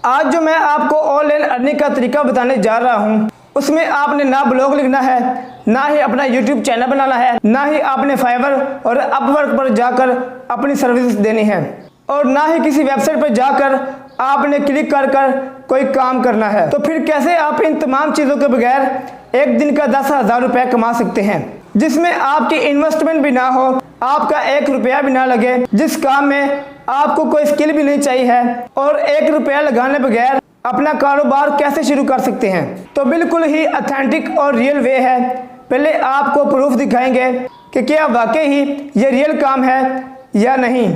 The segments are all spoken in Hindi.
आज जो मैं आपको ऑनलाइन अर्निंग का तरीका बताने जा रहा हूँ, उसमें आपने ना ब्लॉग लिखना है, ना ही अपना यूट्यूब चैनल बनाना है, ना ही आपने फाइवर और अपवर्क पर जाकर अपनी सर्विस देनी है, और ना ही किसी वेबसाइट पर जाकर आपने क्लिक कर कोई काम करना है। तो फिर कैसे आप इन तमाम चीज़ों के बगैर एक दिन का 10,000 रुपये कमा सकते हैं, जिसमें आपकी इन्वेस्टमेंट भी ना हो, आपका 1 रुपया भी ना लगे, जिस काम में आपको कोई स्किल भी नहीं चाहिए है, और 1 रुपया लगाने बगैर अपना कारोबार कैसे शुरू कर सकते हैं। तो बिल्कुल ही ऑथेंटिक और रियल वे है। पहले आपको प्रूफ दिखाएंगे कि क्या वाकई ही ये रियल काम है या नहीं।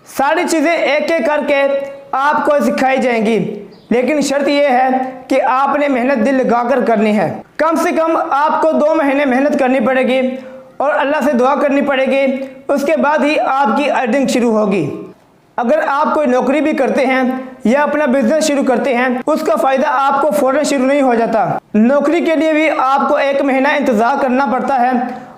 सारी चीज़ें एक एक करके आपको सिखाई जाएंगी, लेकिन शर्त यह है कि आपने मेहनत दिल लगाकर करनी है। कम से कम आपको 2 महीने मेहनत करनी पड़ेगी और अल्लाह से दुआ करनी पड़ेगी, उसके बाद ही आपकी अर्निंग शुरू होगी। अगर आप कोई नौकरी भी करते हैं या अपना बिजनेस शुरू करते हैं, उसका फ़ायदा आपको फ़ौरन शुरू नहीं हो जाता। नौकरी के लिए भी आपको 1 महीना इंतज़ार करना पड़ता है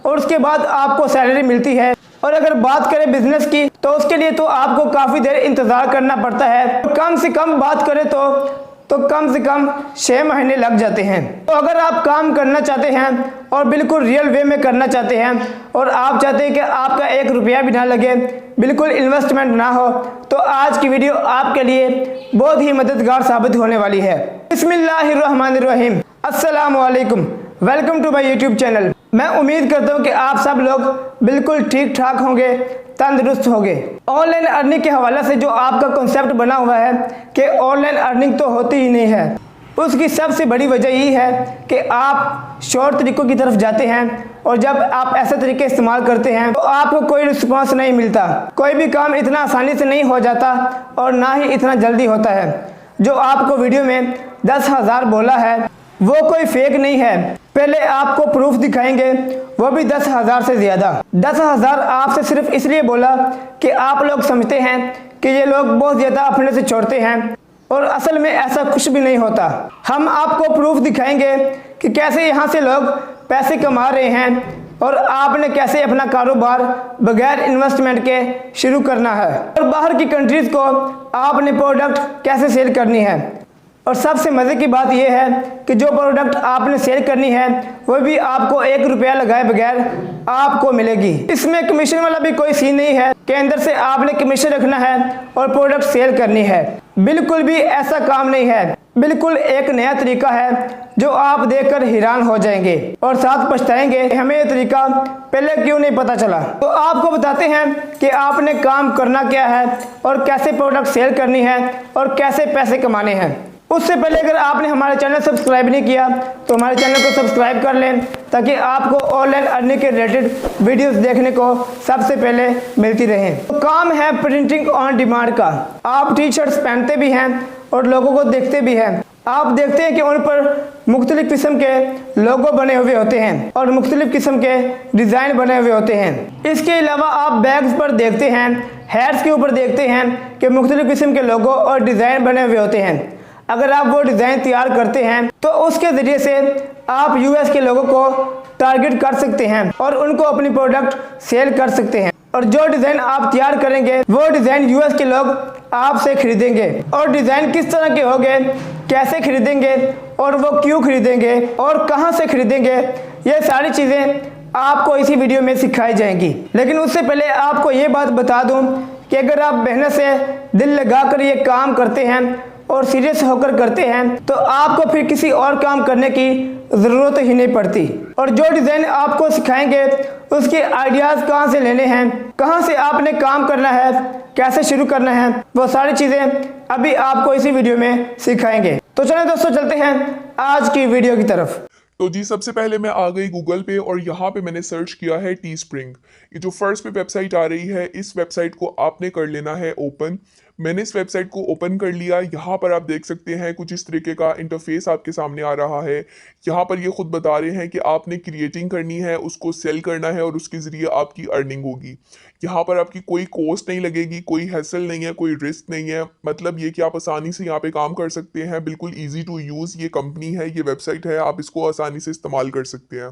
और उसके बाद आपको सैलरी मिलती है। और अगर बात करें बिजनेस की, तो उसके लिए तो आपको काफ़ी देर इंतज़ार करना पड़ता है। कम से कम बात करें तो कम से कम 6 महीने लग जाते हैं। तो अगर आप काम करना चाहते हैं और बिल्कुल रियल वे में करना चाहते हैं, और आप चाहते हैं कि आपका 1 रुपया भी ना लगे, बिल्कुल इन्वेस्टमेंट ना हो, तो आज की वीडियो आपके लिए बहुत ही मददगार साबित होने वाली है। बिस्मिल्लाहिर्रहमानिर्रहीम, अस्सलामु अलैकुम, welcome to my YouTube channel. मैं उम्मीद करता हूँ कि आप सब लोग बिल्कुल ठीक ठाक होंगे, तंदुरुस्त होंगे। ऑनलाइन अर्निंग के हवाले से जो आपका कॉन्सेप्ट बना हुआ है कि ऑनलाइन अर्निंग तो होती ही नहीं है, उसकी सबसे बड़ी वजह यही है कि आप शॉर्ट तरीकों की तरफ जाते हैं, और जब आप ऐसे तरीके इस्तेमाल करते हैं तो आपको कोई रिस्पॉन्स नहीं मिलता। कोई भी काम इतना आसानी से नहीं हो जाता और ना ही इतना जल्दी होता है। जो आपको वीडियो में 10,000 बोला है वो कोई फेक नहीं है। पहले आपको प्रूफ दिखाएंगे, वो भी 10,000 से ज़्यादा। 10,000 आपसे सिर्फ इसलिए बोला कि आप लोग समझते हैं कि ये लोग बहुत ज़्यादा अपने से छोड़ते हैं, और असल में ऐसा कुछ भी नहीं होता। हम आपको प्रूफ दिखाएंगे कि कैसे यहाँ से लोग पैसे कमा रहे हैं और आपने कैसे अपना कारोबार बगैर इन्वेस्टमेंट के शुरू करना है, और बाहर की कंट्रीज़ को आपने प्रोडक्ट कैसे सेल करनी है। और सबसे मज़े की बात यह है कि जो प्रोडक्ट आपने सेल करनी है वो भी आपको 1 रुपया लगाए बगैर आपको मिलेगी। इसमें कमीशन वाला भी कोई सीन नहीं है कि अंदर से आपने कमीशन रखना है और प्रोडक्ट सेल करनी है। बिल्कुल भी ऐसा काम नहीं है। बिल्कुल एक नया तरीका है जो आप देखकर हैरान हो जाएंगे और साथ पछताएंगे हमें ये तरीका पहले क्यों नहीं पता चला। तो आपको बताते हैं कि आपने काम करना क्या है और कैसे प्रोडक्ट सेल करनी है और कैसे पैसे कमाने हैं। उससे पहले अगर आपने हमारे चैनल सब्सक्राइब नहीं किया तो हमारे चैनल को सब्सक्राइब कर लें, ताकि आपको ऑनलाइन अर्निंग के रिलेटेड वीडियोस देखने को सबसे पहले मिलती रहें। तो काम है प्रिंटिंग ऑन डिमांड का। आप टी शर्ट्स पहनते भी हैं और लोगों को देखते भी हैं। आप देखते हैं कि उन पर मुख्तलिफ किस्म के लोगो बने हुए होते हैं और मुख्तलिफ किस्म के डिज़ाइन बने हुए होते हैं। इसके अलावा आप बैग्स पर देखते हैं, हैट्स के ऊपर देखते हैं कि मुख्तलिफ किस्म के लोगो और डिज़ाइन बने हुए होते हैं। अगर आप वो डिज़ाइन तैयार करते हैं तो उसके ज़रिए से आप यूएस के लोगों को टारगेट कर सकते हैं और उनको अपनी प्रोडक्ट सेल कर सकते हैं। और जो डिज़ाइन आप तैयार करेंगे वो डिज़ाइन यूएस के लोग आपसे खरीदेंगे। और डिज़ाइन किस तरह के होंगे, कैसे खरीदेंगे और वो क्यों खरीदेंगे और कहाँ से खरीदेंगे, ये सारी चीज़ें आपको इसी वीडियो में सिखाई जाएंगी। लेकिन उससे पहले आपको ये बात बता दूँ कि अगर आप मेहनत से दिल लगाकर ये काम करते हैं और सीरियस होकर करते हैं तो आपको फिर किसी और काम करने की ज़रूरत ही नहीं पड़ती। और जो डिज़ाइन आपको सिखाएंगे उसके आइडियाज़ कहाँ से लेने हैं, कहाँ से आपने काम करना है, कैसे शुरू करना है, वो सारी चीज़ें अभी आपको इसी वीडियो में सिखाएंगे। तो चलिए दोस्तों, चलते हैं आज की वीडियो की तरफ। तो जी सबसे पहले मैं आ गई गूगल पे और यहाँ पे मैंने सर्च किया है टी स्प्रिंग। ये जो फर्स्ट पे वेबसाइट आ रही है, इस वेबसाइट को आपने कर लेना है ओपन। मैंने इस वेबसाइट को ओपन कर लिया। यहाँ पर आप देख सकते हैं कुछ इस तरीके का इंटरफेस आपके सामने आ रहा है। यहाँ पर ये खुद बता रहे हैं कि आपने क्रिएटिंग करनी है, उसको सेल करना है और उसके ज़रिए आपकी अर्निंग होगी। यहाँ पर आपकी कोई कॉस्ट नहीं लगेगी, कोई हैसल नहीं है, कोई रिस्क नहीं है। मतलब ये कि आप आसानी से यहाँ पे काम कर सकते हैं। बिल्कुल ईजी टू यूज़ ये कंपनी है, ये वेबसाइट है, आप इसको आसानी से इस्तेमाल कर सकते हैं।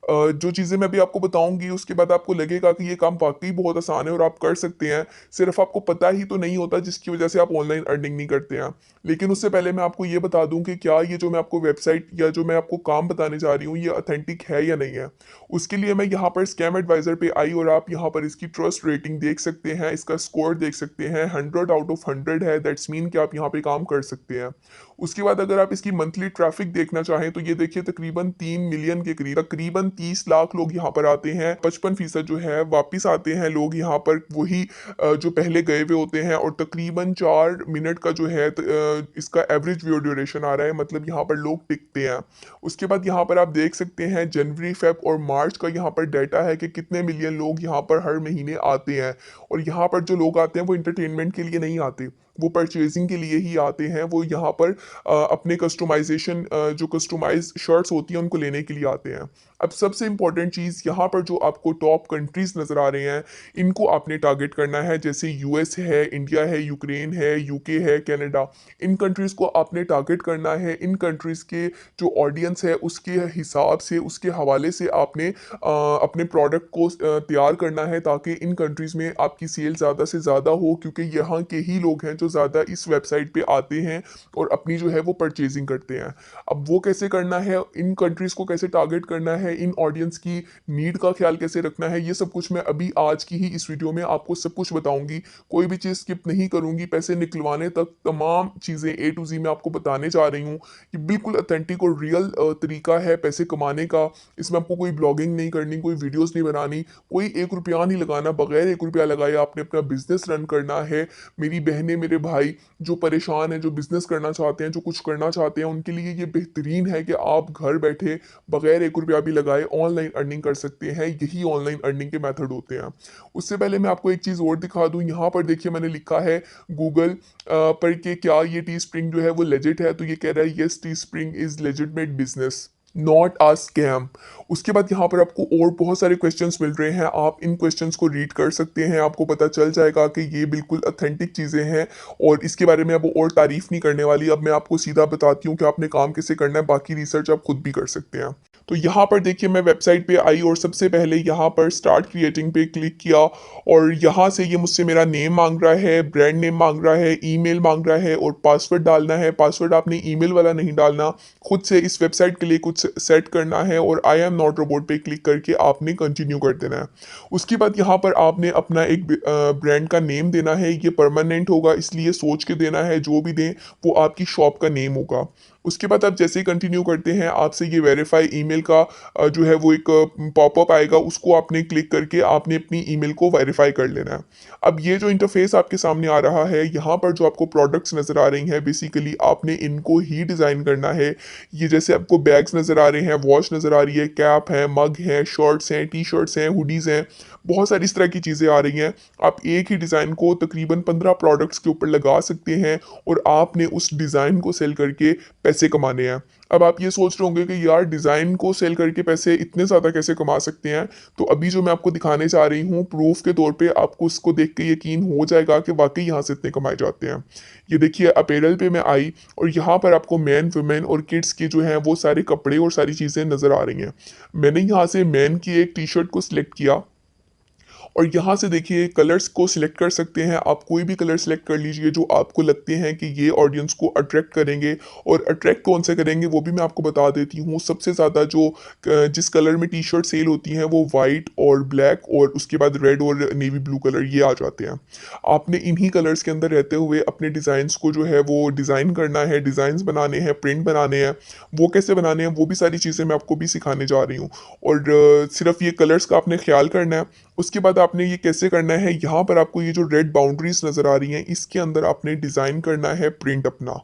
जो चीज़ें मैं अभी आपको बताऊँगी उसके बाद आपको लगेगा कि ये काम वाक़ई बहुत आसान है और आप कर सकते हैं। सिर्फ़ आपको पता ही तो नहीं होता जिसकी वज़ह से आप ऑनलाइन अर्निंग नहीं करते हैं। लेकिन उससे पहले मैं आपको ये बता दूँ कि क्या ये जो मैं आपको वेबसाइट या जो मैं आपको काम बताने जा रही हूँ ये ऑथेंटिक है या नहीं है। उसके लिए मैं यहाँ पर स्कैम एडवाइज़र पे आई और आप यहाँ पर इसकी ट्रस्ट रेटिंग देख सकते हैं, इसका स्कोर देख सकते हैं, 100 आउट ऑफ 100 है, दैट्स मीन कि आप यहाँ पे काम कर सकते हैं। उसके बाद अगर आप इसकी मंथली ट्रैफिक देखना चाहें तो ये देखिए तकरीबन 3 मिलियन के करीब, तकरीबन 30 लाख लोग यहाँ पर आते हैं। 55% जो है वापिस आते हैं लोग यहाँ पर, वही जो पहले गए हुए होते हैं, और तकरीबन 4 मिनट का जो है इसका एवरेज व्यू ड्यूरेशन आ रहा है, मतलब यहाँ पर लोग टिकते हैं। उसके बाद यहाँ पर आप देख सकते हैं जनवरी, फेब और मार्च का यहाँ पर डाटा है कि कितने मिलियन लोग यहाँ पर हर महीने आते हैं। और यहाँ पर जो लोग आते हैं वो इंटरटेनमेंट के लिए नहीं आते, वो परचेजिंग के लिए ही आते हैं। वो यहाँ पर अपने कस्टमाइजेशन, जो कस्टमाइज शर्ट्स होती हैं उनको लेने के लिए आते हैं। अब सबसे इंपॉर्टेंट चीज़ यहाँ पर जो आपको टॉप कंट्रीज नज़र आ रहे हैं इनको आपने टारगेट करना है, जैसे यूएस है, इंडिया है, यूक्रेन है, यूके है, कनाडा। इन कंट्रीज़ को आपने टारगेट करना है। इन कंट्रीज़ के जो ऑडियंस है उसके हिसाब से, उसके हवाले से आपने अपने प्रोडक्ट को तैयार करना है ताकि इन कंट्रीज़ में आपकी सेल ज़्यादा से ज़्यादा हो, क्योंकि यहाँ के ही लोग हैं जो ज़्यादा इस वेबसाइट पे आते हैं और अपनी जो है वो परचेजिंग करते हैं। अब वो कैसे करना है, इन कंट्रीज़ को कैसे टारगेट करना है, इन ऑडियंस की नीड का ख्याल कैसे रखना है, ये सब कुछ मैं अभी आज की ही इस वीडियो में आपको सब कुछ बताऊंगी। कोई भी चीज़ स्किप नहीं करूंगी। पैसे निकलवाने तक तमाम चीज़ें A to Z मैं आपको बताने जा रही हूँ। ये बिल्कुल ऑथेंटिक और रियल तरीका है पैसे कमाने का। इसमें आपको कोई ब्लॉगिंग नहीं करनी, कोई वीडियोस नहीं बनानी, कोई 1 रुपया नहीं लगाना। बगैर 1 रुपया लगाए आपने अपना बिजनेस रन करना है। मेरी बहनें, मेरे भाई जो परेशान हैं, जो बिजनेस करना चाहते हैं, जो कुछ करना चाहते हैं, उनके लिए ये बेहतरीन है कि आप घर बैठे बगैर 1 रुपया भी लगाए ऑनलाइन अर्निंग कर सकते हैं। यही ऑनलाइन अर्निंग के मेथड होते हैं। उससे पहले मैं आपको एक चीज़ और दिखा दूं। यहाँ पर देखिए मैंने लिखा है गूगल पर कि क्या ये टी स्प्रिंग जो है वो लेजिट है, तो ये कह रहा है yes, Teespring is legitimate business, not a scam. उसके बाद यहाँ पर आपको और बहुत सारे क्वेश्चंस मिल रहे हैं, आप इन क्वेश्चंस को रीड कर सकते हैं। आपको पता चल जाएगा कि ये बिल्कुल ऑथेंटिक चीज़ें हैं और इसके बारे में अब और तारीफ नहीं करने वाली। अब मैं आपको सीधा बताती हूँ कि आपने काम कैसे करना है, बाकी रिसर्च आप खुद भी कर सकते हैं। तो यहाँ पर देखिए मैं वेबसाइट पे आई और सबसे पहले यहाँ पर स्टार्ट क्रिएटिंग पे क्लिक किया और यहाँ से ये मुझसे मेरा नेम मांग रहा है, ब्रांड नेम मांग रहा है, ईमेल मांग रहा है और पासवर्ड डालना है। पासवर्ड आपने ईमेल वाला नहीं डालना, खुद से इस वेबसाइट के लिए कुछ सेट करना है और आई एम नॉट रोबोट पे क्लिक करके आपने कंटिन्यू कर देना है। उसके बाद यहाँ पर आपने अपना एक ब्रांड का नेम देना है। ये परमानेंट होगा इसलिए सोच के देना है, जो भी दें वो आपकी शॉप का नेम होगा। उसके बाद आप जैसे ही कंटिन्यू करते हैं आपसे ये वेरीफाई ईमेल का जो है वो एक पॉपअप आएगा, उसको आपने क्लिक करके आपने अपनी ईमेल को वेरीफाई कर लेना है। अब ये जो इंटरफेस आपके सामने आ रहा है, यहाँ पर जो आपको प्रोडक्ट्स नज़र आ रही हैं बेसिकली आपने इनको ही डिज़ाइन करना है। ये जैसे आपको बैग्स नज़र आ रहे हैं, वॉच नज़र आ रही है, कैप है, मग है, शर्ट्स हैं, टी शर्ट्स हैं, हुडीज़ हैं, बहुत सारी इस तरह की चीज़ें आ रही हैं। आप एक ही डिज़ाइन को तकरीबन 15 प्रोडक्ट्स के ऊपर लगा सकते हैं और आपने उस डिज़ाइन को सेल करके पैसे कमाने हैं। अब आप ये सोच रहे होंगे कि यार डिज़ाइन को सेल करके पैसे इतने ज़्यादा कैसे कमा सकते हैं, तो अभी जो मैं आपको दिखाने जा रही हूँ प्रूफ के तौर पे आपको उसको देख के यकीन हो जाएगा कि वाकई यहाँ से इतने कमाए जाते हैं। ये देखिए अपैरल पे मैं आई और यहाँ पर आपको मैन, वुमेन और किड्स के जो हैं वो सारे कपड़े और सारी चीज़ें नज़र आ रही हैं। मैंने यहाँ से मैन की एक टी शर्ट को सिलेक्ट किया और यहाँ से देखिए कलर्स को सिलेक्ट कर सकते हैं। आप कोई भी कलर सिलेक्ट कर लीजिए जो आपको लगते हैं कि ये ऑडियंस को अट्रैक्ट करेंगे। और अट्रैक्ट कौन से करेंगे वो भी मैं आपको बता देती हूँ। सबसे ज़्यादा जो जिस कलर में टी शर्ट सेल होती हैं वो वाइट और ब्लैक और उसके बाद रेड और नेवी ब्लू कलर ये आ जाते हैं। आपने इन्हीं कलर्स के अंदर रहते हुए अपने डिज़ाइंस को जो है वो डिज़ाइन करना है, डिज़ाइंस बनाने हैं, प्रिंट बनाने हैं। वो कैसे बनाने हैं वो भी सारी चीज़ें मैं आपको भी सिखाने जा रही हूँ। और सिर्फ ये कलर्स का आपने ख्याल करना है। उसके बाद आपने ये कैसे करना है, यहाँ पर आपको ये जो रेड बाउंड्रीज नज़र आ रही हैं इसके अंदर आपने डिज़ाइन करना है प्रिंट अपना।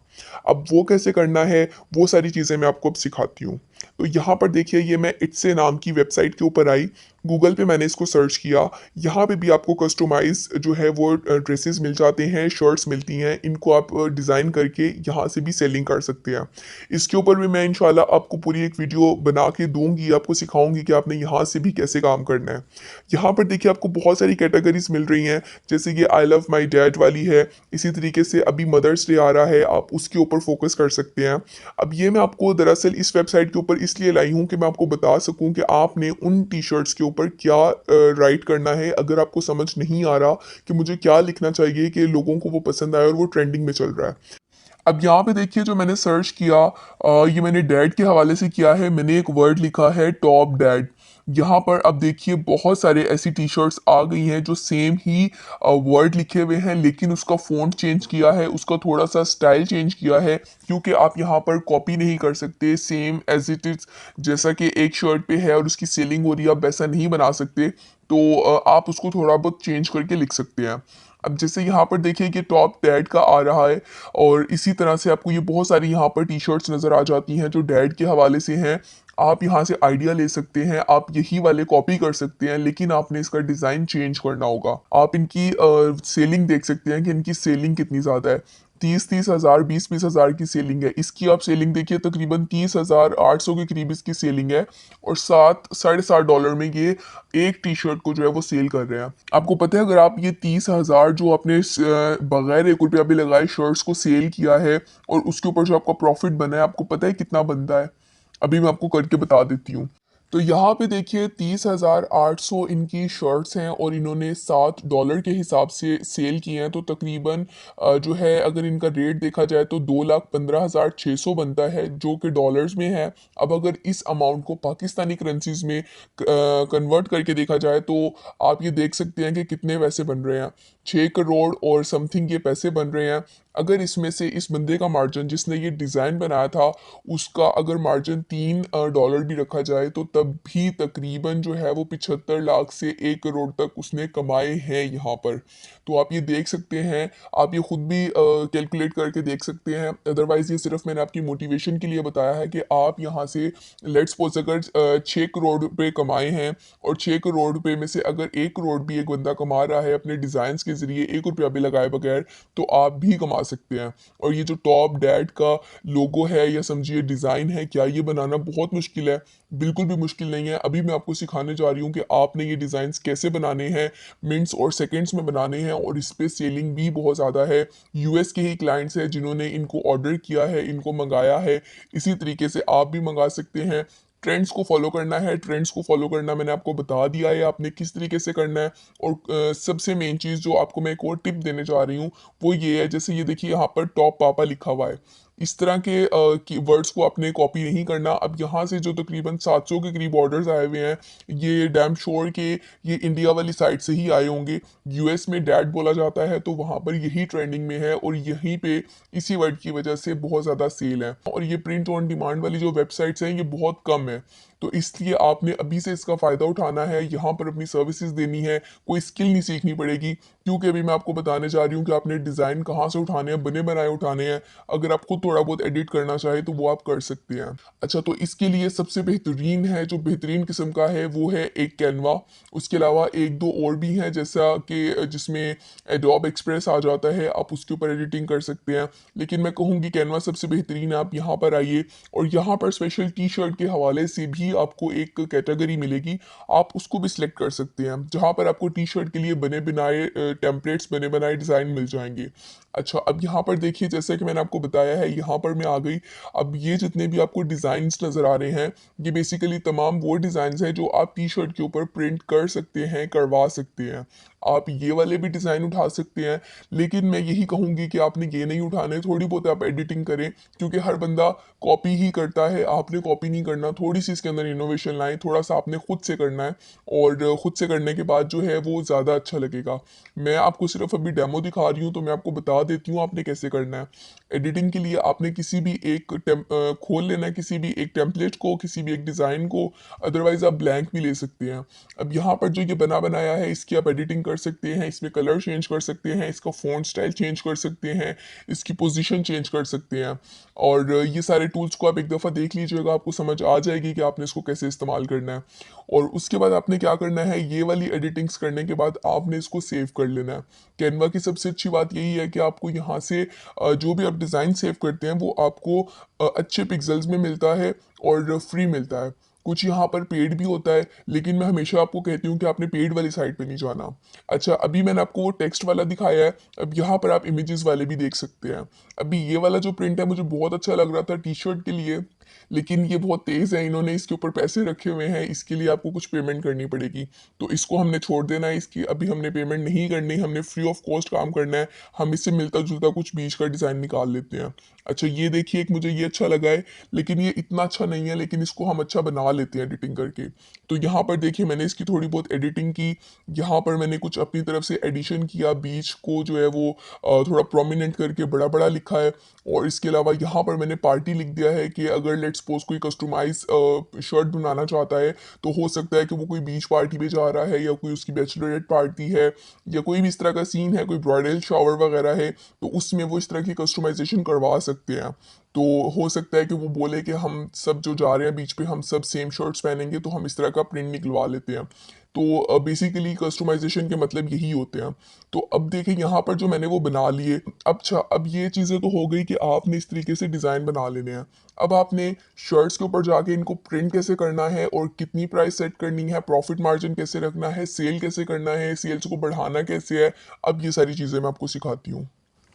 अब वो कैसे करना है वो सारी चीज़ें मैं आपको अब सिखाती हूँ। तो यहाँ पर देखिए ये मैं इट्से नाम की वेबसाइट के ऊपर आई, गूगल पे मैंने इसको सर्च किया। यहाँ पे भी आपको कस्टमाइज जो है वो ड्रेसेस मिल जाते हैं, शर्ट्स मिलती हैं, इनको आप डिज़ाइन करके यहाँ से भी सेलिंग कर सकते हैं। इसके ऊपर भी मैं इंशाल्लाह आपको पूरी एक वीडियो बना के दूंगी, आपको सिखाऊंगी कि आपने यहाँ से भी कैसे काम करना है। यहाँ पर देखिए आपको बहुत सारी कैटेगरीज मिल रही हैं, जैसे कि आई लव माई डैड वाली है। इसी तरीके से अभी मदर्स डे आ रहा है, आप उसके ऊपर फोकस कर सकते हैं। अब ये मैं आपको दरअसल इस वेबसाइट के ऊपर इसलिए लाई हूँ कि मैं आपको बता सकूँ कि आपने उन टी शर्ट्स के ऊपर क्या राइट करना है। अगर आपको समझ नहीं आ रहा कि मुझे क्या लिखना चाहिए कि लोगों को वो पसंद आए और वो ट्रेंडिंग में चल रहा है। अब यहाँ पे देखिए जो मैंने सर्च किया, ये मैंने डैड के हवाले से किया है। मैंने एक वर्ड लिखा है टॉप डैड। यहाँ पर अब देखिए बहुत सारे ऐसी टी शर्ट्स आ गई हैं जो सेम ही वर्ड लिखे हुए हैं, लेकिन उसका फ़ॉन्ट चेंज किया है, उसका थोड़ा सा स्टाइल चेंज किया है, क्योंकि आप यहाँ पर कॉपी नहीं कर सकते सेम एज इट इज़। जैसा कि एक शर्ट पे है और उसकी सेलिंग हो रही है, आप वैसा नहीं बना सकते। तो आप उसको थोड़ा बहुत चेंज करके लिख सकते हैं। अब जैसे यहाँ पर देखिए कि टॉप डैड का आ रहा है, और इसी तरह से आपको ये बहुत सारी यहाँ पर टी शर्ट्स नज़र आ जाती हैं जो डैड के हवाले से हैं। आप यहाँ से आइडिया ले सकते हैं, आप यही वाले कॉपी कर सकते हैं, लेकिन आपने इसका डिज़ाइन चेंज करना होगा। आप इनकी सेलिंग देख सकते हैं कि इनकी सेलिंग कितनी ज़्यादा है। 30-30 हज़ार, 20-20 हज़ार की सेलिंग है। इसकी आप सेलिंग देखिए, तकरीबन 30,800 के करीब इसकी सेलिंग है, और $7-7.5 में ये एक टी शर्ट को जो है वो सेल कर रहे हैं। आपको पता है अगर आप ये 30,000 जो आपने बगैर ₹1 भी लगाए शर्ट्स को सेल किया है, और उसके ऊपर जो आपका प्रॉफिट बना है, आपको पता है कितना बनता है? अभी मैं आपको करके बता देती हूँ। तो यहाँ पे देखिए 30,800 इनकी शर्ट्स हैं, और इन्होंने $7 के हिसाब से सेल किए हैं। तो तकरीबन जो है अगर इनका रेट देखा जाए तो 2,15,600 बनता है, जो कि डॉलर्स में है। अब अगर इस अमाउंट को पाकिस्तानी करेंसीज में कन्वर्ट करके देखा जाए तो आप ये देख सकते हैं कि कितने पैसे बन रहे हैं। 6 करोड़ और समथिंग ये पैसे बन रहे हैं। अगर इसमें से इस बंदे का मार्जिन, जिसने ये डिज़ाइन बनाया था, उसका अगर मार्जिन $3 भी रखा जाए तो तब भी तकरीबन जो है वो 75 लाख से 1 करोड़ तक उसने कमाए हैं यहाँ पर। तो आप ये देख सकते हैं, आप ये खुद भी कैलकुलेट करके देख सकते हैं। अदरवाइज़ ये सिर्फ मैंने आपकी मोटिवेशन के लिए बताया है कि आप यहाँ से लेट्स सपोज अगर 6 करोड़ रुपए कमाए हैं, और 6 करोड़ रुपए में से अगर 1 करोड़ भी एक बंदा कमा रहा है अपने डिज़ाइंस के ज़रिए ₹1 भी लगाए बगैर, तो आप भी कमा सकते हैं। और ये जो टॉप डैड का लोगो है, या समझिए डिज़ाइन है, क्या ये बनाना बहुत मुश्किल है? बिल्कुल भी मुश्किल नहीं है। अभी मैं आपको सिखाने जा रही हूँ कि आपने ये डिज़ाइंस कैसे बनाने हैं, मिनट्स और सेकंड्स में बनाने हैं, और इस पे सेलिंग भी बहुत ज़्यादा है। यूएस के ही क्लाइंट्स हैं जिन्होंने इनको ऑर्डर किया है, इनको मंगाया है। इसी तरीके से आप भी मंगा सकते हैं। ट्रेंड्स को फॉलो करना है, ट्रेंड्स को फॉलो करना मैंने आपको बता दिया है आपने किस तरीके से करना है। और सबसे मेन चीज़ जो आपको मैं एक और टिप देने जा रही हूँ वो ये है, जैसे ये देखिए यहाँ पर टॉप पापा लिखा हुआ है, इस तरह के वर्ड्स को आपने कॉपी नहीं करना। अब यहाँ से जो तकरीबन 700 के करीब ऑर्डर्स आए हुए हैं, ये डैम श्योर के ये इंडिया वाली साइड से ही आए होंगे। यूएस में डैड बोला जाता है, तो वहाँ पर यही ट्रेंडिंग में है, और यहीं पे इसी वर्ड की वजह से बहुत ज़्यादा सेल है। और ये प्रिंट ऑन डिमांड वाली जो वेबसाइट्स हैं ये बहुत कम है, तो इसलिए आपने अभी से इसका फ़ायदा उठाना है, यहाँ पर अपनी सर्विसेज देनी है। कोई स्किल नहीं सीखनी पड़ेगी, क्योंकि अभी मैं आपको बताने जा रही हूँ कि आपने डिज़ाइन कहाँ से उठाने हैं, बने बनाए उठाने हैं। अगर आप खुद थोड़ा बहुत एडिट करना चाहे तो वो आप कर सकते हैं। अच्छा, तो इसके लिए सबसे बेहतरीन है, जो बेहतरीन किस्म का है, वो है एक कैनवा। उसके अलावा एक दो और भी हैं, जैसा कि जिसमें एडोब एक्सप्रेस आ जाता है, आप उसके ऊपर एडिटिंग कर सकते हैं। लेकिन मैं कहूँगी कैनवा सबसे बेहतरीन है। आप यहाँ पर आइए, और यहाँ पर स्पेशल टी शर्ट के हवाले से भी आपको एक कैटेगरी मिलेगी, आप उसको भी सिलेक्ट कर सकते हैं, जहाँ पर आपको टी शर्ट के लिए बने बनाए टेम्पलेट्स, बने बनाए डिज़ाइन मिल जाएंगे। अच्छा, अब यहाँ पर देखिए, जैसा कि मैंने आपको बताया है, यहाँ पर मैं आ गई। अब ये जितने भी आपको डिज़ाइंस नज़र आ रहे हैं, ये बेसिकली तमाम वो डिज़ाइंस हैं जो आप टी शर्ट के ऊपर प्रिंट कर सकते हैं, करवा सकते हैं। आप ये वाले भी डिज़ाइन उठा सकते हैं, लेकिन मैं यही कहूँगी कि आपने ये नहीं उठाने, थोड़ी बहुत आप एडिटिंग करें, क्योंकि हर बंदा कॉपी ही करता है। आपने कॉपी नहीं करना, थोड़ी सी इसके अंदर इनोवेशन लाएं, थोड़ा सा आपने खुद से करना है, और खुद से करने के बाद जो है वो ज़्यादा अच्छा लगेगा। मैं आपको सिर्फ अभी डेमो दिखा रही हूँ, तो मैं आपको बता देती हूँ आपने कैसे करना है। एडिटिंग के लिए आपने किसी भी एक खोल लेना है, किसी भी एक टेम्पलेट को, किसी भी एक डिज़ाइन को, अदरवाइज आप ब्लैंक भी ले सकते हैं। अब यहाँ पर जो ये बना बनाया है, इसकी आप एडिटिंग कर सकते हैं, इसमें कलर चेंज कर सकते हैं, इसका फ़ॉन्ट स्टाइल चेंज कर सकते हैं, इसकी पोजीशन चेंज कर सकते हैं। और ये सारे टूल्स को आप एक दफ़ा देख लीजिएगा, आपको समझ आ जाएगी कि आपने इसको कैसे इस्तेमाल करना है। और उसके बाद आपने क्या करना है, ये वाली एडिटिंग्स करने के बाद आपने इसको सेव कर लेना है। कैनवा की सबसे अच्छी बात यही है कि आपको यहाँ से जो भी आप डिज़ाइन सेव करते हैं वो आपको अच्छे पिक्सल्स में मिलता है और फ्री मिलता है। कुछ यहाँ पर पेड भी होता है, लेकिन मैं हमेशा आपको कहती हूँ कि आपने पेड वाली साइट पे नहीं जाना। अच्छा, अभी मैंने आपको वो टेक्स्ट वाला दिखाया है, अब यहाँ पर आप इमेजेस वाले भी देख सकते हैं। अभी ये वाला जो प्रिंट है मुझे बहुत अच्छा लग रहा था टी शर्ट के लिए, लेकिन ये बहुत तेज़ है, इन्होंने इसके ऊपर पैसे रखे हुए हैं, इसके लिए आपको कुछ पेमेंट करनी पड़ेगी। तो इसको हमने छोड़ देना है, इसकी अभी हमने पेमेंट नहीं करनी, हमने फ्री ऑफ कॉस्ट काम करना है। हम इससे मिलता-जुलता कुछ बीच का डिज़ाइन निकाल लेते हैं। अच्छा ये देखिए, एक मुझे ये अच्छा लगा है, लेकिन ये इतना अच्छा नहीं है, लेकिन इसको हम अच्छा बना लेते हैं एडिटिंग करके। तो यहाँ पर देखिए मैंने इसकी थोड़ी बहुत एडिटिंग की, यहाँ पर मैंने कुछ अपनी तरफ से एडिशन किया, बीच को जो है वो थोड़ा प्रोमिनेंट करके बड़ा-बड़ा लिखा है, और इसके अलावा यहाँ पर मैंने पार्टी लिख दिया है कि अगर लेट्स सपोज कोई कस्टमाइज शर्ट बनाना चाहता है, तो हो सकता है कि वो कोई बीच पार्टी पे जा रहा है, या कोई उसकी बैचलरेट पार्टी है, या कोई भी इस तरह का सीन है, कोई ब्राइडल शावर वगैरह है, तो उसमें वो इस तरह की कस्टमाइजेशन करवा सकते हैं। तो हो सकता है कि वो बोले कि हम सब जो जा रहे हैं बीच पे, हम सब सेम शर्ट्स पहनेंगे, तो हम इस तरह का प्रिंट निकलवा लेते हैं। तो बेसिकली कस्टमाइजेशन के मतलब यही होते हैं। तो अब देखिए यहाँ पर जो मैंने वो बना लिए। अच्छा, अब ये चीज़ें तो हो गई कि आपने इस तरीके से डिज़ाइन बना लेने हैं। अब आपने शर्ट्स के ऊपर जाके इनको प्रिंट कैसे करना है, और कितनी प्राइस सेट करनी है, प्रॉफिट मार्जिन कैसे रखना है, सेल कैसे करना है, सेल्स को बढ़ाना कैसे है, अब ये सारी चीज़ें मैं आपको सिखाती हूँ।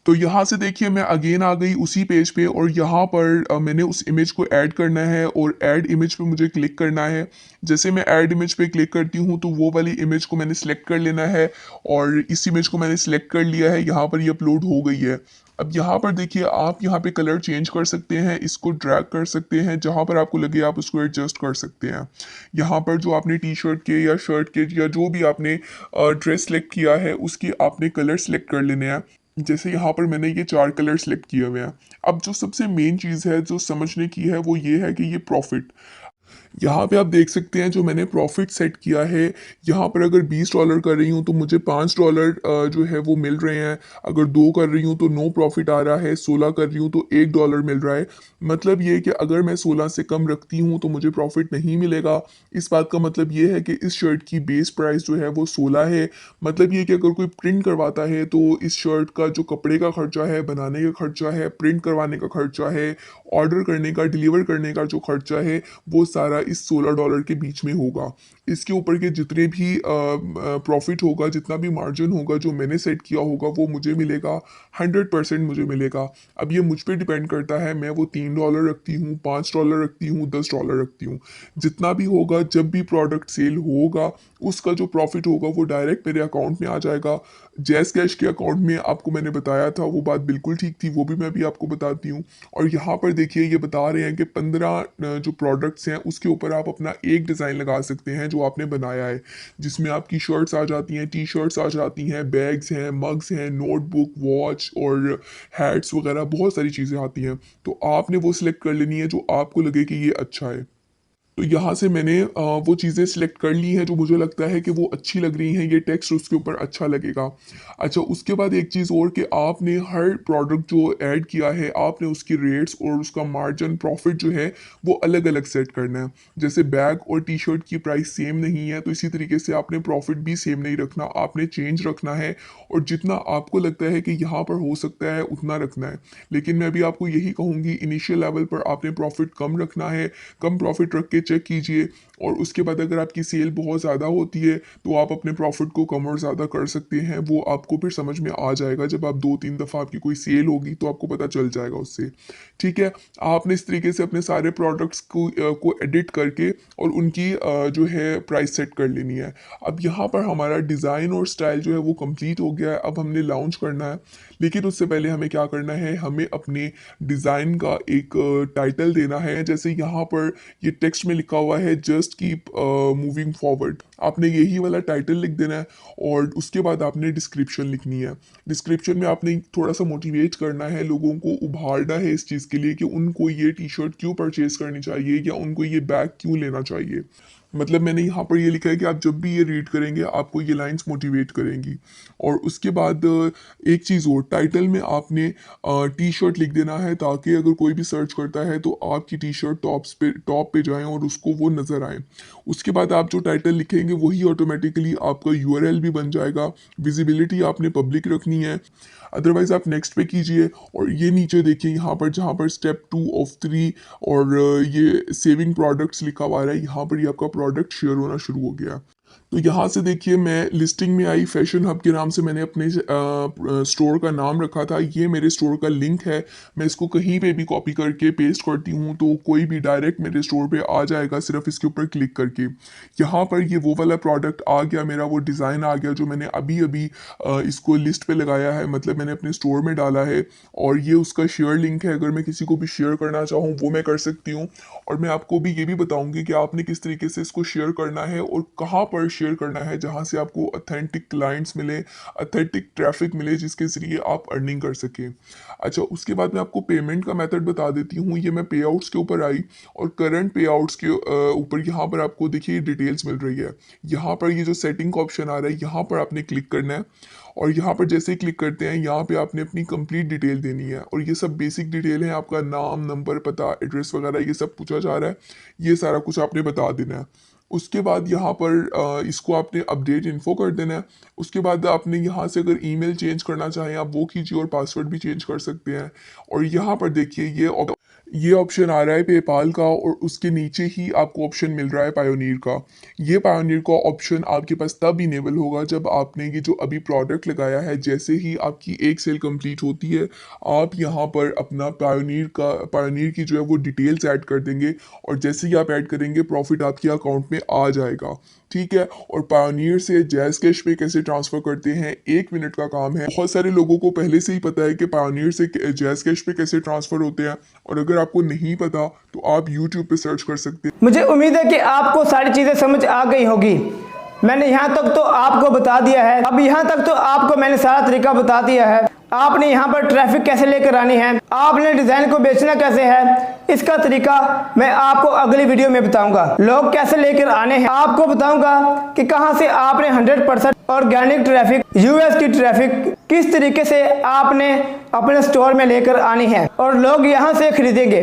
तो यहाँ से देखिए मैं अगेन आ गई उसी पेज पे, और यहाँ पर मैंने उस इमेज को ऐड करना है, और ऐड इमेज पे मुझे क्लिक करना है। जैसे मैं ऐड इमेज पे क्लिक करती हूँ, तो वो वाली इमेज को मैंने सेलेक्ट कर लेना है, और इस इमेज को मैंने सेलेक्ट कर लिया है, यहाँ पर ये अपलोड हो गई है। अब यहाँ पर देखिए आप यहाँ पे कलर चेंज कर सकते हैं, इसको ड्रैग कर सकते हैं, जहाँ पर आपको लगे आप उसको एडजस्ट कर सकते हैं। यहाँ पर जो आपने टी शर्ट के या शर्ट के या जो भी आपने ड्रेस सेलेक्ट किया है, उसके आपने कलर सेलेक्ट कर लेने हैं। जैसे यहाँ पर मैंने ये 4 कलर सेलेक्ट किए हुए हैं। अब जो सबसे मेन चीज़ है जो समझने की है, वो ये है कि ये प्रॉफिट, यहाँ पे आप देख सकते हैं जो मैंने प्रॉफिट सेट किया है, यहाँ पर अगर $20 कर रही हूँ तो मुझे $5 जो है वो मिल रहे हैं। अगर 2 कर रही हूँ तो नो प्रॉफिट आ रहा है, 16 कर रही हूँ तो $1 मिल रहा है। मतलब ये है कि अगर मैं 16 से कम रखती हूँ तो मुझे प्रॉफिट नहीं मिलेगा। इस बात का मतलब ये है कि इस शर्ट की बेस प्राइस जो है वो 16 है। मतलब ये है कि अगर कोई प्रिंट करवाता है तो इस शर्ट का जो कपड़े का खर्चा है, बनाने का खर्चा है, प्रिंट करवाने का खर्चा है, ऑर्डर करने का, डिलीवर करने का जो खर्चा है, वो सारा इस $16 के बीच में होगा। इसके ऊपर के जितने भी प्रॉफिट होगा, जितना भी मार्जिन होगा जो मैंने सेट किया होगा, वो मुझे मिलेगा, 100% मुझे मिलेगा। अब ये मुझ पे डिपेंड करता है, मैं वो $3 रखती हूँ, $5 रखती हूँ, $10 रखती हूँ। जितना भी होगा, जब भी प्रोडक्ट सेल होगा, उसका जो प्रॉफिट होगा वो डायरेक्ट मेरे अकाउंट में आ जाएगा। जैस कैश के अकाउंट में आपको मैंने बताया था, वो बात बिल्कुल ठीक थी, वो भी मैं अभी आपको बताती हूँ। और यहाँ पर देखिए ये बता रहे हैं कि 15 जो प्रोडक्ट्स हैं उसके ऊपर आप अपना एक डिज़ाइन लगा सकते हैं जो आपने बनाया है, जिसमें आपकी शर्ट्स आ जाती हैं, टी शर्ट्स आ जाती हैं, बैग्स हैं, मग्स हैं, नोटबुक, वॉच और हैट्स वगैरह बहुत सारी चीज़ें आती हैं। तो आपने वो सिलेक्ट कर लेनी है जो आपको लगे कि ये अच्छा है। तो यहाँ से मैंने वो चीज़ें सिलेक्ट कर ली हैं जो मुझे लगता है कि वो अच्छी लग रही हैं, ये टेक्स्ट उसके ऊपर अच्छा लगेगा। अच्छा, उसके बाद एक चीज़ और कि आपने हर प्रोडक्ट जो ऐड किया है, आपने उसकी रेट्स और उसका मार्जिन प्रॉफिट जो है वो अलग-अलग सेट करना है। जैसे बैग और टी शर्ट की प्राइस सेम नहीं है, तो इसी तरीके से आपने प्रॉफिट भी सेम नहीं रखना, आपने चेंज रखना है, और जितना आपको लगता है कि यहाँ पर हो सकता है उतना रखना है। लेकिन मैं भी आपको यही कहूँगी, इनिशियल लेवल पर आपने प्रॉफिट कम रखना है, कम प्रॉफिट रख के चेक कीजिए, और उसके बाद अगर आपकी सेल बहुत ज़्यादा होती है तो आप अपने प्रॉफिट को कम और ज़्यादा कर सकते हैं। वो आपको फिर समझ में आ जाएगा, जब आप 2-3 दफ़ा आपकी कोई सेल होगी तो आपको पता चल जाएगा उससे। ठीक है, आपने इस तरीके से अपने सारे प्रोडक्ट्स को एडिट करके और उनकी जो है प्राइस सेट कर लेनी है। अब यहाँ पर हमारा डिज़ाइन और स्टाइल जो है वो कंप्लीट हो गया है, अब हमने लॉन्च करना है। लेकिन उससे पहले हमें क्या करना है, हमें अपने डिज़ाइन का एक टाइटल देना है। जैसे यहाँ पर ये टेक्स्ट में लिखा हुआ है, जस्ट कीप मूविंग फॉरवर्ड, आपने यही वाला टाइटल लिख देना है, और उसके बाद आपने डिस्क्रिप्शन लिखनी है। डिस्क्रिप्शन में आपने थोड़ा सा मोटिवेट करना है, लोगों को उभारना है इस चीज़ के लिए कि उनको ये टी शर्ट क्यों परचेज करनी चाहिए, या उनको ये बैग क्यों लेना चाहिए। मतलब मैंने यहाँ पर ये लिखा है कि आप जब भी ये रीड करेंगे आपको ये लाइंस मोटिवेट करेंगी। और उसके बाद एक चीज़ और, टाइटल में आपने टी शर्ट लिख देना है, ताकि अगर कोई भी सर्च करता है तो आपकी टी शर्ट टॉप पे जाएं और उसको वो नज़र आए। उसके बाद आप जो टाइटल लिखेंगे वही ऑटोमेटिकली आपका यूआरएल भी बन जाएगा। विजिबिलिटी आपने पब्लिक रखनी है, अदरवाइज आप नेक्स्ट पे कीजिए। और ये नीचे देखिए यहाँ पर जहाँ पर स्टेप 2 ऑफ 3 और ये सेविंग प्रोडक्ट्स लिखा हुआ है, यहाँ पर ये आपका प्रोडक्ट शेयर होना शुरू हो गया। तो यहाँ से देखिए मैं लिस्टिंग में आई फैशन हब के नाम से मैंने अपने स्टोर का नाम रखा था। ये मेरे स्टोर का लिंक है, मैं इसको कहीं पे भी कॉपी करके पेस्ट करती हूँ तो कोई भी डायरेक्ट मेरे स्टोर पे आ जाएगा सिर्फ इसके ऊपर क्लिक करके। यहाँ पर ये वो वाला प्रोडक्ट आ गया, मेरा वो डिज़ाइन आ गया जो मैंने अभी अभी इसको लिस्ट पे लगाया है, मतलब मैंने अपने स्टोर में डाला है। और ये उसका शेयर लिंक है, अगर मैं किसी को भी शेयर करना चाहूँ वो मैं कर सकती हूँ। और मैं आपको भी ये भी बताऊँगी कि आपने किस तरीके से इसको शेयर करना है और कहाँ पर शेयर करना है जहाँ से आपको ऑथेंटिक क्लाइंट्स मिले, ऑथेंटिक ट्रैफिक मिले जिसके ज़रिए आप अर्निंग कर सकें। अच्छा, उसके बाद मैं आपको पेमेंट का मेथड बता देती हूँ। ये मैं पे आउट्स के ऊपर आई और करंट पे आउट्स के ऊपर यहाँ पर आपको देखिए डिटेल्स मिल रही है। यहाँ पर ये जो सेटिंग का ऑप्शन आ रहा है यहाँ पर आपने क्लिक करना है और यहाँ पर जैसे ही क्लिक करते हैं यहाँ पे आपने अपनी कंप्लीट डिटेल देनी है। और ये सब बेसिक डिटेल है, आपका नाम, नंबर, पता, एड्रेस वगैरह ये सब पूछा जा रहा है, ये सारा कुछ आपने बता देना है। उसके बाद यहाँ पर इसको आपने अपडेट इन्फो कर देना है। उसके बाद आपने यहाँ से अगर ईमेल चेंज करना चाहें आप वो कीजिए और पासवर्ड भी चेंज कर सकते हैं। और यहाँ पर देखिए ये ऑप्शन आ रहा है पेपाल का और उसके नीचे ही आपको ऑप्शन मिल रहा है पायोनियर का। ये पायोनियर का ऑप्शन आपके पास तब इनेबल होगा जब आपने ये जो अभी प्रोडक्ट लगाया है, जैसे ही आपकी एक सेल कंप्लीट होती है आप यहाँ पर अपना पायोनियर की जो है वो डिटेल्स ऐड कर देंगे और जैसे ही आप ऐड करेंगे प्रॉफिट आपके अकाउंट में आ जाएगा। ठीक है। और पायोनियर से जैज़ कैश पे कैसे ट्रांसफ़र करते हैं, 1 मिनट का काम है। बहुत सारे लोगों को पहले से ही पता है कि पायोनियर से जैज़ कैश पे कैसे ट्रांसफ़र होते हैं और अगर आपको नहीं पता तो आप यूट्यूब पे सर्च कर सकते हैं। मुझे उम्मीद है कि आपको सारी चीज़ें समझ आ गई होगी। मैंने यहाँ तक तो आपको बता दिया है, अब यहाँ तक तो आपको मैंने सारा तरीका बता दिया है। आपने यहाँ पर ट्रैफिक कैसे लेकर आनी है, आपने डिज़ाइन को बेचना कैसे है, इसका तरीका मैं आपको अगली वीडियो में बताऊंगा। लोग कैसे लेकर आने हैं आपको बताऊंगा कि कहाँ से आपने 100% ऑर्गेनिक ट्रैफिक, यूएस की ट्रैफिक किस तरीके से आपने अपने स्टोर में लेकर आनी है और लोग यहाँ से खरीदेंगे।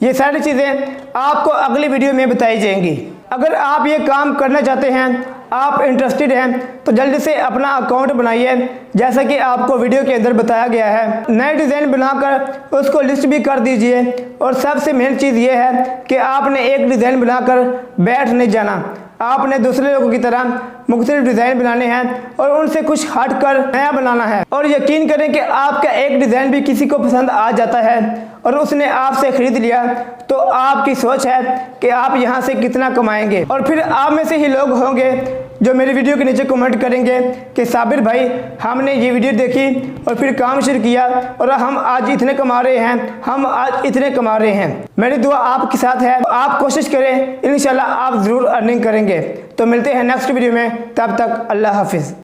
ये सारी चीज़ें आपको अगली वीडियो में बताई जाएंगी। अगर आप ये काम करना चाहते हैं, आप इंटरेस्टेड हैं, तो जल्दी से अपना अकाउंट बनाइए जैसा कि आपको वीडियो के अंदर बताया गया है। नए डिज़ाइन बनाकर उसको लिस्ट भी कर दीजिए। और सबसे मेन चीज़ ये है कि आपने एक डिज़ाइन बनाकर बैठ नहीं जाना, आपने दूसरे लोगों की तरह मुख्तलिफ डिज़ाइन बनाने हैं और उनसे कुछ हट कर नया बनाना है। और यकीन करें कि आपका एक डिज़ाइन भी किसी को पसंद आ जाता है और उसने आपसे ख़रीद लिया तो आपकी सोच है कि आप यहाँ से कितना कमाएंगे। और फिर आप में से ही लोग होंगे जो मेरी वीडियो के नीचे कमेंट करेंगे कि साबिर भाई हमने ये वीडियो देखी और फिर काम शुरू किया और हम आज इतने कमा रहे हैं, हम आज इतने कमा रहे हैं। मेरी दुआ आपके साथ है, आप कोशिश करें, इंशाल्लाह आप ज़रूर अर्निंग करेंगे। तो मिलते हैं नेक्स्ट वीडियो में, तब तक अल्लाह हाफिज़।